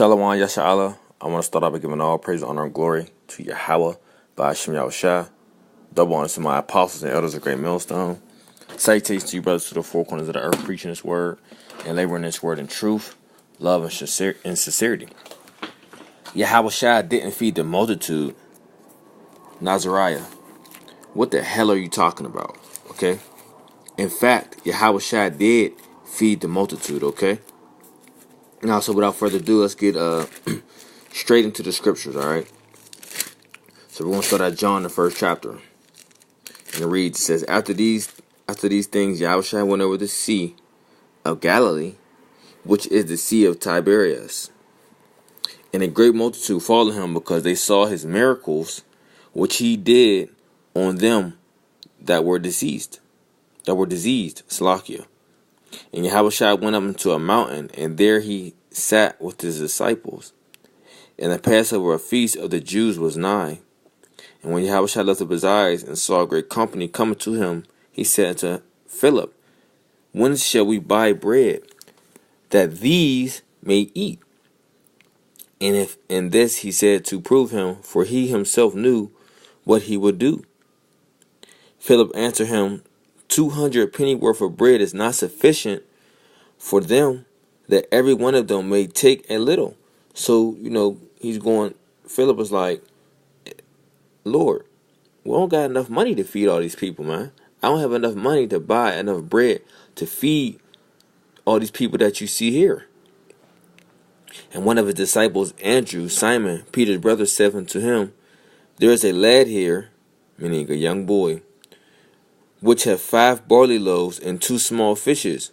Shalom Yasha'Allah. I want to start off by giving all praise, honor, and glory to Yahweh by Hashem Yahushua. Double honor to my apostles and elders of Great Millstone. Salutations to you brothers to the four corners of the earth, preaching this word and laboring this word in truth, love, and sincerity. Yahushua didn't feed the multitude. Nazariah, what the hell are you talking about? Okay? In fact, Yahushua did feed the multitude, okay? Now, so without further ado, let's get straight into the scriptures, all right? So we're going to start at John, the first chapter. And it reads, it says, After these things, Yahushua went over the sea of Galilee, which is the sea of Tiberias. And a great multitude followed him because they saw his miracles, which he did on them that were diseased, Salakia. And Yahushua went up into a mountain, and there he sat with his disciples. And the Passover feast of the Jews was nigh. And when Yahushua lifted up his eyes and saw a great company coming to him, he said unto Philip, When shall we buy bread, that these may eat? And this he said to prove him, for he himself knew what he would do. Philip answered him, 200 pennyworth of bread is not sufficient for them, that every one of them may take a little. So, Philip was like, Lord, we don't got enough money to feed all these people, man. I don't have enough money to buy enough bread to feed all these people that you see here. And one of his disciples, Andrew, Simon, Peter's brother, said unto him, There is a lad here, meaning a young boy, which have 5 barley loaves and 2 small fishes.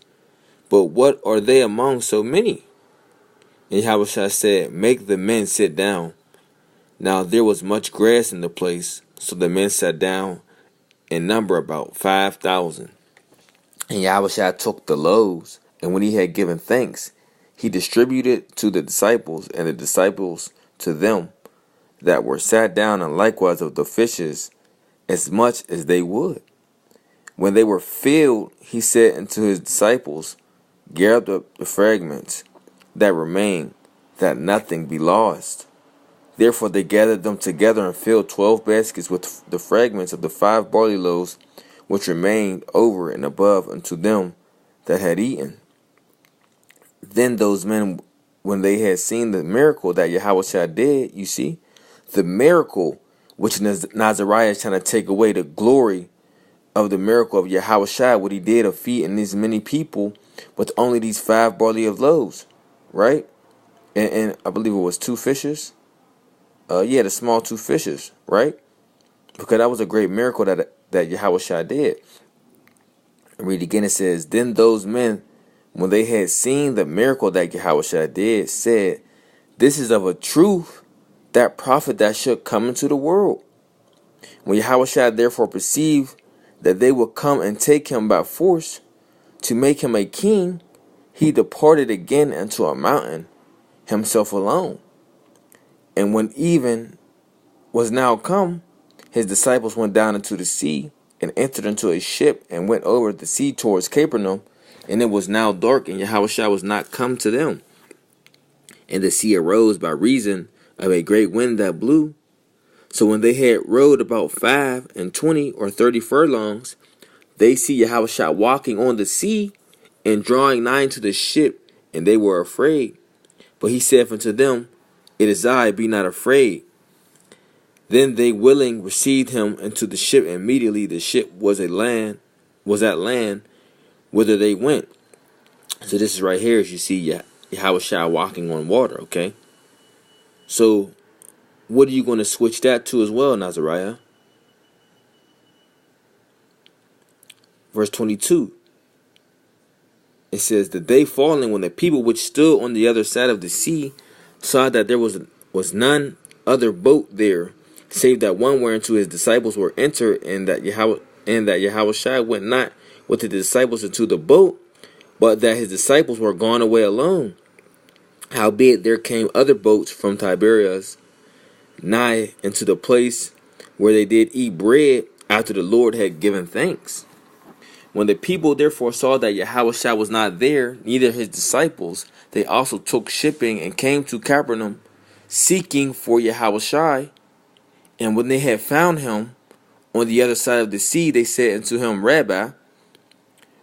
But what are they among so many? And Yahushua said, Make the men sit down. Now there was much grass in the place, so the men sat down, in number about 5,000. And Yahushua took the loaves, and when he had given thanks, he distributed to the disciples, and the disciples to them that were sat down, and likewise of the fishes, as much as they would. When they were filled, he said unto his disciples, Gather up the fragments that remain, that nothing be lost. Therefore they gathered them together and filled 12 baskets with the fragments of the 5 barley loaves, which remained over and above unto them that had eaten. Then those men, when they had seen the miracle that Yahushua did, you see, the miracle which Nazariah is trying to take away the glory of the miracle of Yahushua, what he did of feeding these many people with only these 5 barley of loaves, right? And I believe it was 2 fishes. The small 2 fishes, right? Because that was a great miracle that Yahushua did. And read again, it says, Then those men, when they had seen the miracle that Yahushua did, said, This is of a truth that prophet that should come into the world. When Yahushua therefore perceived that they would come and take him by force to make him a king, he departed again into a mountain, himself alone. And when even was now come, his disciples went down into the sea and entered into a ship and went over the sea towards Capernaum. And it was now dark, and Yahushua was not come to them. And the sea arose by reason of a great wind that blew. So when they had rowed about 25 or 30 furlongs, they see Yahushua walking on the sea and drawing nigh to the ship, and they were afraid. But he said unto them, It is I, be not afraid. Then they willing received him into the ship. Immediately the ship was at land, whither they went. So this is right here, as you see Yahushua walking on water, okay? So what are you going to switch that to as well, Nazariah? Verse 22. It says, The day falling, when the people which stood on the other side of the sea saw that there was none other boat there, save that one whereunto his disciples were entered, and that Yahushua went not with the disciples into the boat, but that his disciples were gone away alone. Howbeit there came other boats from Tiberias nigh into the place where they did eat bread after the Lord had given thanks. When the people therefore saw that Yahushua was not there, neither his disciples, they also took shipping and came to Capernaum, seeking for Yahushua. And when they had found him on the other side of the sea, they said unto him, Rabbi,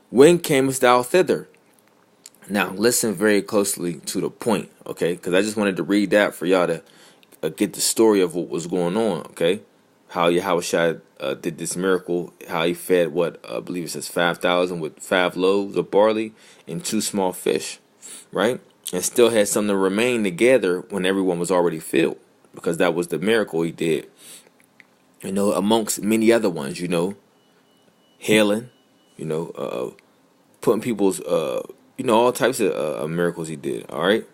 when camest thou thither? Now, listen very closely to the point, okay? Because I just wanted to read that for y'all to get the story of what was going on, okay? How Yahushua did this miracle, how he fed I believe it says 5,000 with 5 loaves of barley and 2 small fish, right? And still had something to remain together when everyone was already filled, because that was the miracle he did. Amongst many other ones, healing, putting people's, all types of miracles he did, all right?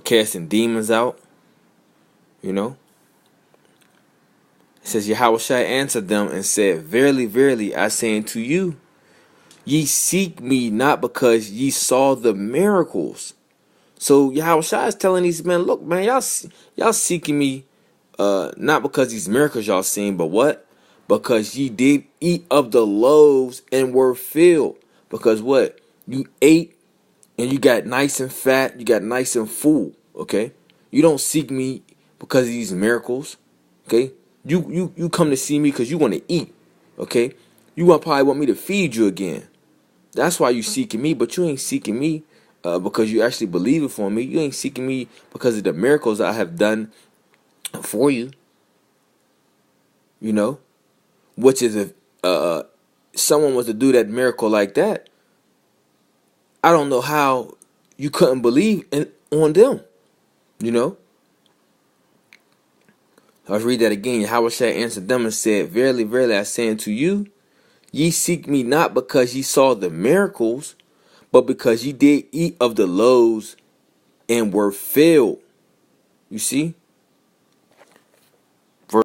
Casting demons out, It says, Yahushua answered them and said, Verily, verily, I say unto you, ye seek me not because ye saw the miracles. So Yahushua is telling these men, look, man, y'all seeking me not because these miracles y'all seen, but what? Because ye did eat of the loaves and were filled. Because what? You ate and you got nice and fat, you got nice and full, okay? You don't seek me because of these miracles, okay? You come to see me because you want to eat, okay? Probably want me to feed you again. That's why you seeking me, but you ain't seeking me because you actually believe it for me. You ain't seeking me because of the miracles I have done for you, which is if someone was to do that miracle like that, I don't know how you couldn't believe on them, Let's read that again. Yahushua answered them and said, Verily, verily, I say unto you, ye seek me not because ye saw the miracles, but because ye did eat of the loaves and were filled. You see?